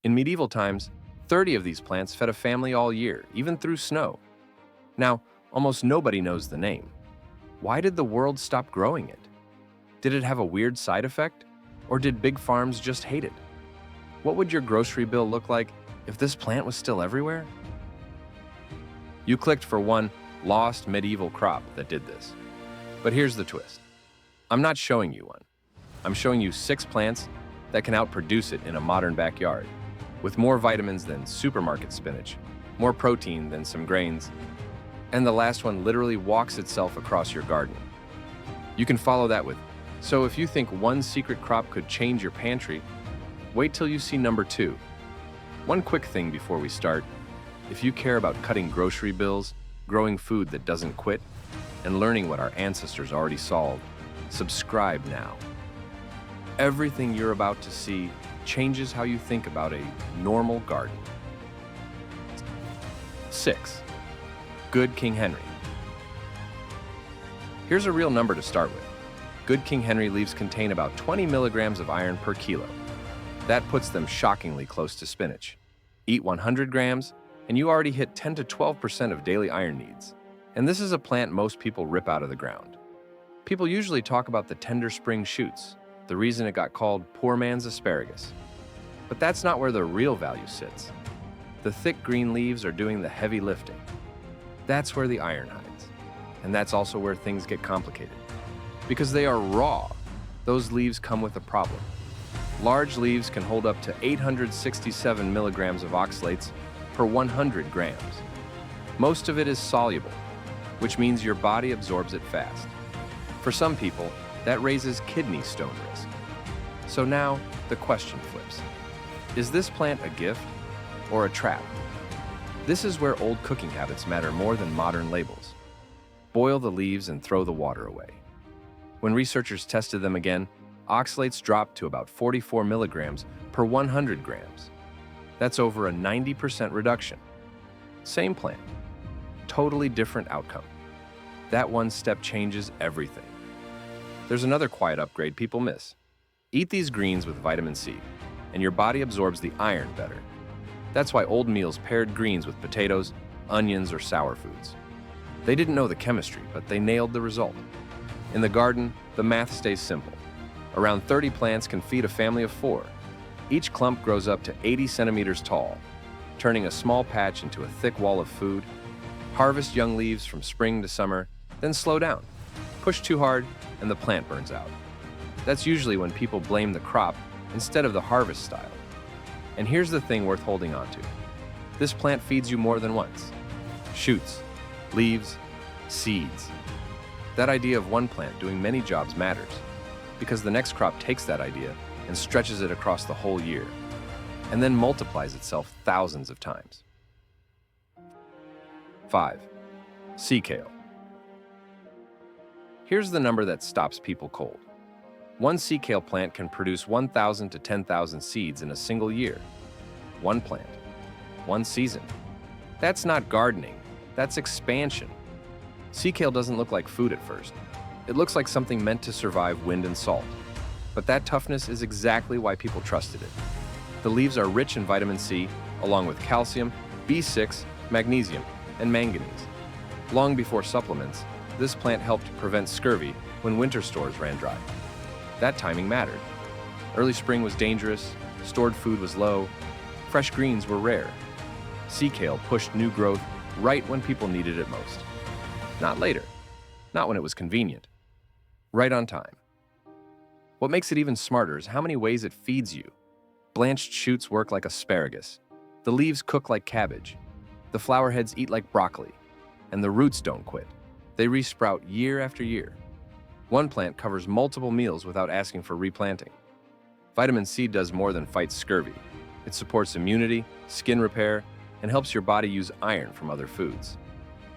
In medieval times, 30 of these plants fed a family all year, even through snow. Now, almost nobody knows the name. Why did the world stop growing it? Did it have a weird side effect? Or did big farms just hate it? What would your grocery bill look like if this plant was still everywhere? You clicked for one lost medieval crop that did this. But here's the twist. I'm not showing you one. I'm showing you 6 plants that can outproduce it in a modern backyard, with more vitamins than supermarket spinach, more protein than some grains, and the last one literally walks itself across your garden. You can follow that with, so if you think one secret crop could change your pantry, wait till you see number 2. One quick thing before we start, if you care about cutting grocery bills, growing food that doesn't quit, and learning what our ancestors already solved, subscribe now. Everything you're about to see changes how you think about a normal garden. 6. Good King Henry. Here's a real number to start with. Good King Henry leaves contain about 20 milligrams of iron per kilo. That puts them shockingly close to spinach. Eat 100 grams, and you already hit 10 to 12% of daily iron needs. And this is a plant most people rip out of the ground. People usually talk about the tender spring shoots, the reason it got called poor man's asparagus. But that's not where the real value sits. The thick green leaves are doing the heavy lifting. That's where the iron hides. And that's also where things get complicated. Because they are raw, those leaves come with a problem. Large leaves can hold up to 867 milligrams of oxalates per 100 grams. Most of it is soluble, which means your body absorbs it fast. For some people, that raises kidney stone risk. So now, the question flips. Is this plant a gift or a trap? This is where old cooking habits matter more than modern labels. Boil the leaves and throw the water away. When researchers tested them again, oxalates dropped to about 44 milligrams per 100 grams. That's over a 90% reduction. Same plant, totally different outcome. That one step changes everything. There's another quiet upgrade people miss. Eat these greens with vitamin C, and your body absorbs the iron better. That's why old meals paired greens with potatoes, onions, or sour foods. They didn't know the chemistry, but they nailed the result. In the garden, the math stays simple. Around 30 plants can feed a family of 4. Each clump grows up to 80 centimeters tall, turning a small patch into a thick wall of food. Harvest young leaves from spring to summer, then slow down. Push too hard, and the plant burns out. That's usually when people blame the crop instead of the harvest style. And here's the thing worth holding on to. This plant feeds you more than once. Shoots, leaves, seeds. That idea of one plant doing many jobs matters, because the next crop takes that idea and stretches it across the whole year, and then multiplies itself thousands of times. 5. Sea kale. Here's the number that stops people cold. One sea kale plant can produce 1,000 to 10,000 seeds in a single year. One plant, one season. That's not gardening, that's expansion. Sea kale doesn't look like food at first. It looks like something meant to survive wind and salt. But that toughness is exactly why people trusted it. The leaves are rich in vitamin C, along with calcium, B6, magnesium, and manganese. Long before supplements, this plant helped prevent scurvy when winter stores ran dry. That timing mattered. Early spring was dangerous, stored food was low, fresh greens were rare. Sea kale pushed new growth right when people needed it most. Not later, not when it was convenient. Right on time. What makes it even smarter is how many ways it feeds you. Blanched shoots work like asparagus. The leaves cook like cabbage. The flower heads eat like broccoli. And the roots don't quit. They resprout year after year. One plant covers multiple meals without asking for replanting. Vitamin C does more than fight scurvy. It supports immunity, skin repair, and helps your body use iron from other foods.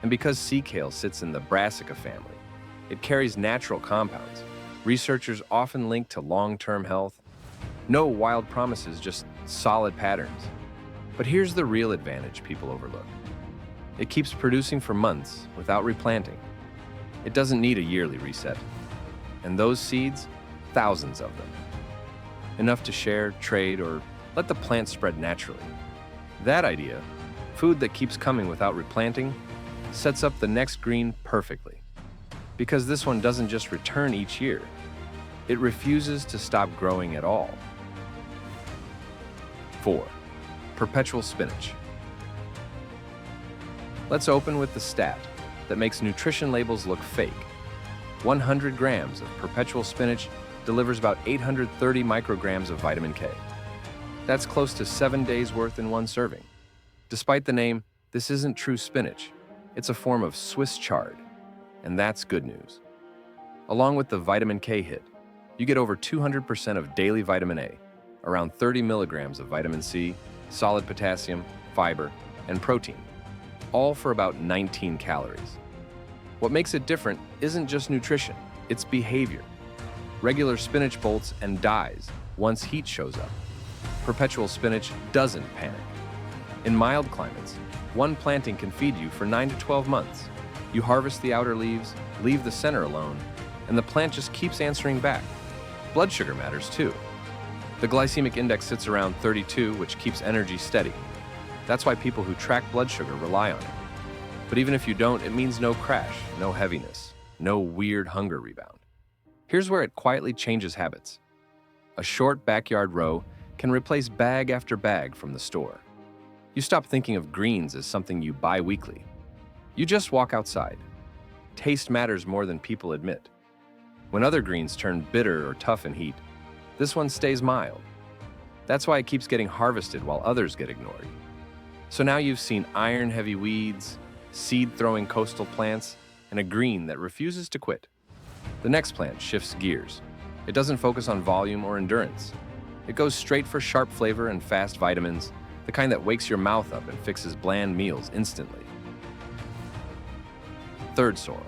And because sea kale sits in the brassica family, it carries natural compounds. Researchers often link to long-term health. No wild promises, just solid patterns. But here's the real advantage people overlook. It keeps producing for months without replanting. It doesn't need a yearly reset. And those seeds, thousands of them. Enough to share, trade, or Let the plant spread naturally. That idea, food that keeps coming without replanting, sets up the next green perfectly. Because this one doesn't just return each year, it refuses to stop growing at all. 4. Perpetual spinach. Let's open with the stat that makes nutrition labels look fake. 100 grams of perpetual spinach delivers about 830 micrograms of vitamin K. That's close to 7 days' worth in one serving. Despite the name, this isn't true spinach. It's a form of Swiss chard, and that's good news. Along with the vitamin K hit, you get over 200% of daily vitamin A, around 30 milligrams of vitamin C, solid potassium, fiber, and protein, all for about 19 calories. What makes it different isn't just nutrition, it's behavior. Regular spinach bolts and dies once heat shows up. Perpetual spinach doesn't panic. In mild climates, one planting can feed you for 9 to 12 months. You harvest the outer leaves, leave the center alone, and the plant just keeps answering back. Blood sugar matters too. The glycemic index sits around 32, which keeps energy steady. That's why people who track blood sugar rely on it. But even if you don't, it means no crash, no heaviness, no weird hunger rebound. Here's where it quietly changes habits. A short backyard row can replace bag after bag from the store. You stop thinking of greens as something you buy weekly. You just walk outside. Taste matters more than people admit. When other greens turn bitter or tough in heat, this one stays mild. That's why it keeps getting harvested while others get ignored. So now you've seen iron-heavy weeds, seed-throwing coastal plants, and a green that refuses to quit. The next plant shifts gears. It doesn't focus on volume or endurance. It goes straight for sharp flavor and fast vitamins, the kind that wakes your mouth up and fixes bland meals instantly. 3rd, sorrel.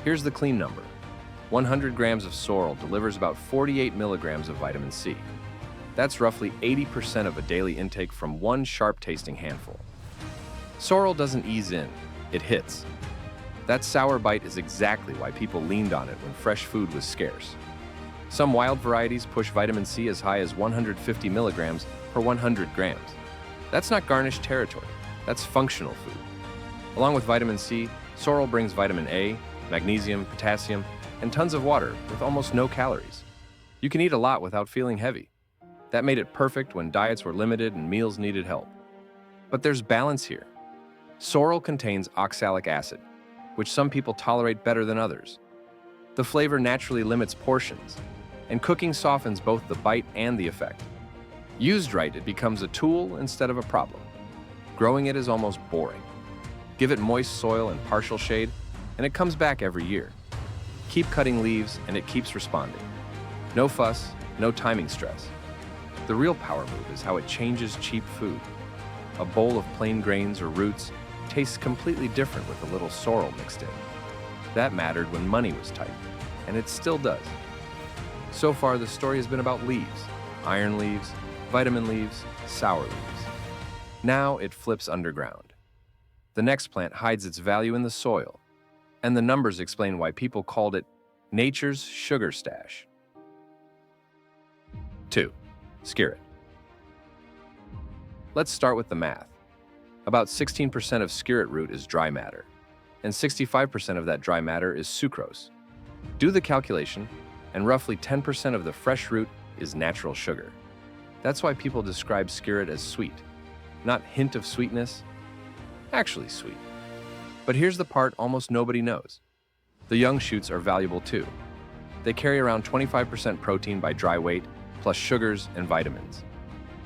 Here's the clean number. 100 grams of sorrel delivers about 48 milligrams of vitamin C. That's roughly 80% of a daily intake from one sharp-tasting handful. Sorrel doesn't ease in, it hits. That sour bite is exactly why people leaned on it when fresh food was scarce. Some wild varieties push vitamin C as high as 150 milligrams per 100 grams. That's not garnish territory, that's functional food. Along with vitamin C, sorrel brings vitamin A, magnesium, potassium, and tons of water with almost no calories. You can eat a lot without feeling heavy. That made it perfect when diets were limited and meals needed help. But there's balance here. Sorrel contains oxalic acid, which some people tolerate better than others. The flavor naturally limits portions, and cooking softens both the bite and the effect. Used right, it becomes a tool instead of a problem. Growing it is almost boring. Give it moist soil and partial shade, and it comes back every year. Keep cutting leaves, and it keeps responding. No fuss, no timing stress. The real power move is how it changes cheap food. A bowl of plain grains or roots tastes completely different with a little sorrel mixed in. That mattered when money was tight, and it still does. So far, the story has been about leaves, iron leaves, vitamin leaves, sour leaves. Now it flips underground. The next plant hides its value in the soil, and the numbers explain why people called it nature's sugar stash. 2. Skirret. Let's start with the math. About 16% of skirret root is dry matter, and 65% of that dry matter is sucrose. Do the calculation, and roughly 10% of the fresh root is natural sugar. That's why people describe skirret as sweet. Not hint of sweetness, actually sweet. But here's the part almost nobody knows. The young shoots are valuable too. They carry around 25% protein by dry weight, plus sugars and vitamins.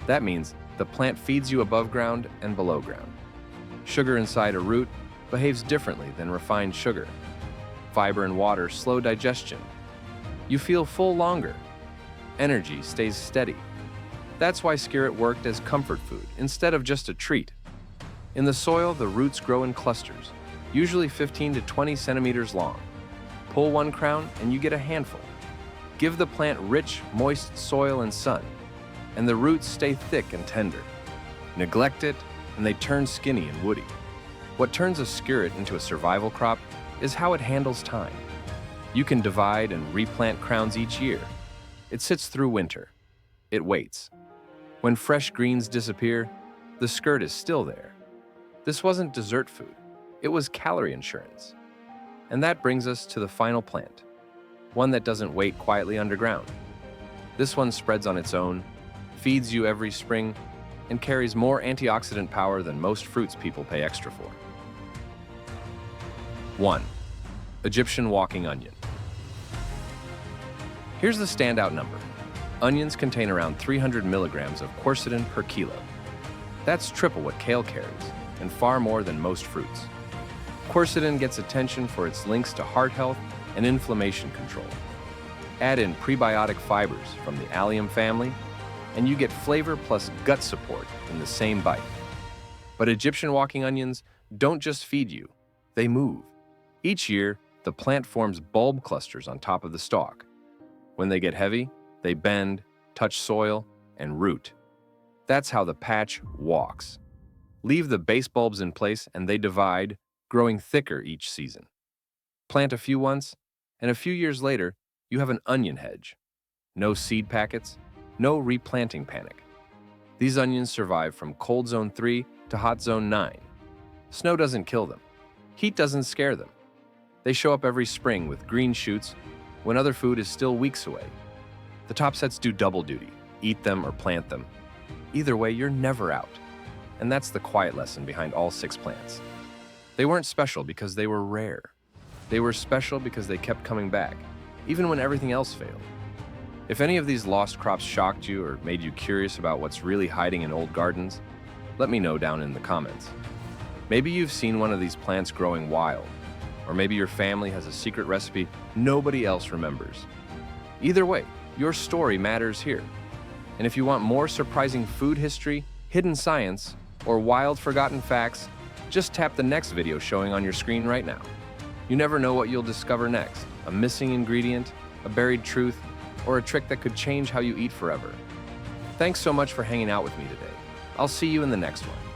That means the plant feeds you above ground and below ground. Sugar inside a root behaves differently than refined sugar. Fiber and water slow digestion. You feel full longer. Energy stays steady. That's why skirret worked as comfort food instead of just a treat. In the soil, the roots grow in clusters, usually 15 to 20 centimeters long. Pull one crown and you get a handful. Give the plant rich, moist soil and sun, and the roots stay thick and tender. Neglect it, and they turn skinny and woody. What turns a skirret into a survival crop is how it handles time. You can divide and replant crowns each year. It sits through winter. It waits. When fresh greens disappear, the skirt is still there. This wasn't dessert food. It was calorie insurance. And that brings us to the final plant, one that doesn't wait quietly underground. This one spreads on its own, feeds you every spring, and carries more antioxidant power than most fruits people pay extra for. 1. Egyptian walking onion. Here's the standout number. Onions contain around 300 milligrams of quercetin per kilo. That's triple what kale carries, and far more than most fruits. Quercetin gets attention for its links to heart health and inflammation control. Add in prebiotic fibers from the allium family, and you get flavor plus gut support in the same bite. But Egyptian walking onions don't just feed you, they move. Each year, the plant forms bulb clusters on top of the stalk. When they get heavy, they bend, touch soil, and root. That's how the patch walks. Leave the base bulbs in place and they divide, growing thicker each season. Plant a few once, and a few years later, you have an onion hedge. No seed packets, no replanting panic. These onions survive from cold zone 3 to hot zone 9. Snow doesn't kill them. Heat doesn't scare them. They show up every spring with green shoots when other food is still weeks away. The top sets do double duty, eat them or plant them. Either way, you're never out. And that's the quiet lesson behind all 6 plants. They weren't special because they were rare. They were special because they kept coming back, even when everything else failed. If any of these lost crops shocked you or made you curious about what's really hiding in old gardens, let me know down in the comments. Maybe you've seen one of these plants growing wild, or maybe your family has a secret recipe nobody else remembers. Either way, your story matters here. And if you want more surprising food history, hidden science, or wild forgotten facts, just tap the next video showing on your screen right now. You never know what you'll discover next, a missing ingredient, a buried truth, or a trick that could change how you eat forever. Thanks so much for hanging out with me today. I'll see you in the next one.